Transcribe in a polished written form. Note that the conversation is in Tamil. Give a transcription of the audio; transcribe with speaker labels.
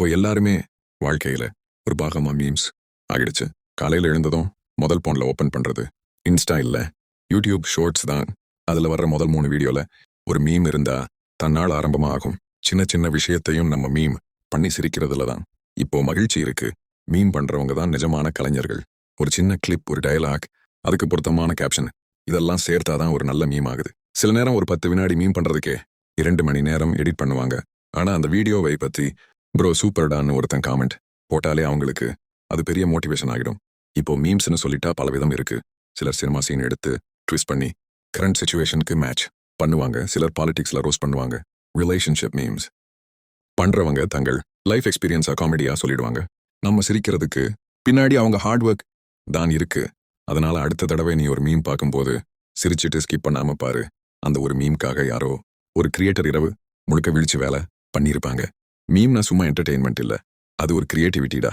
Speaker 1: இப்போ எல்லாருமே வாழ்க்கையில ஒரு பாகமா மீம்ஸ் ஆகிடுச்சு. காலையில எழுந்ததும் முதல் போன்ல ஓபன் பண்றது இன்ஸ்டா இல்ல யூடியூப் ஷார்ட்ஸ் தான். அதுல வர்ற முதல் 3 வீடியோல ஒரு மீம் இருந்தா தன்னால ஆரம்பமா ஆகும். சின்ன சின்ன விஷயத்தையும் நம்ம மீம் பண்ணி சிரிக்கிறதுல தான் இப்போ மகிழ்ச்சி இருக்கு. மீம் பண்றவங்க தான் நிஜமான கலைஞர்கள். ஒரு சின்ன கிளிப், ஒரு டயலாக், அதுக்கு பொருத்தமான கேப்ஷன், இதெல்லாம் சேர்த்தாதான் ஒரு நல்ல மீம் ஆகுது. சில நேரம் ஒரு 10 வினாடி மீம் பண்றதுக்கே 2 மணி நேரம் எடிட் பண்ணுவாங்க. ஆனா அந்த வீடியோவை பத்தி ப்ரோ சூப்பர்டான்னு ஒருத்தன் காமெண்ட் போட்டாலே அவங்களுக்கு அது பெரிய மோட்டிவேஷன் ஆகிடும். இப்போ மீம்ஸ்னு சொல்லிட்டா பலவிதம் இருக்கு. சிலர் சினிமா சீன் எடுத்து ட்விஸ்ட் பண்ணி கரண்ட் சிச்சுவேஷனுக்கு மேட்ச் பண்ணுவாங்க. சிலர் பாலிடிக்ஸ்ல ரோஸ்ட் பண்ணுவாங்க. ரிலேஷன்ஷிப் மீம்ஸ் பண்றவங்க தங்கள் லைஃப் எக்ஸ்பீரியன்ஸா காமெடியா சொல்லிடுவாங்க. நம்ம சிரிக்கிறதுக்கு பின்னாடி அவங்க ஹார்ட் ஒர்க் தான் இருக்கு. அதனால அடுத்த தடவை நீ ஒரு மீம் பார்க்கும்போது சிரிச்சிட்டு ஸ்கிப் பண்ணாம பாரு. அந்த ஒரு மீம்காக யாரோ ஒரு கிரியேட்டர் இரவு முழுக்க வீழ்ச்சி வேலை பண்ணியிருப்பாங்க. மீம்னா சும்மா என்டர்டெயின்மெண்ட் இல்ல, அது ஒரு கிரியேட்டிவிட்டிடா.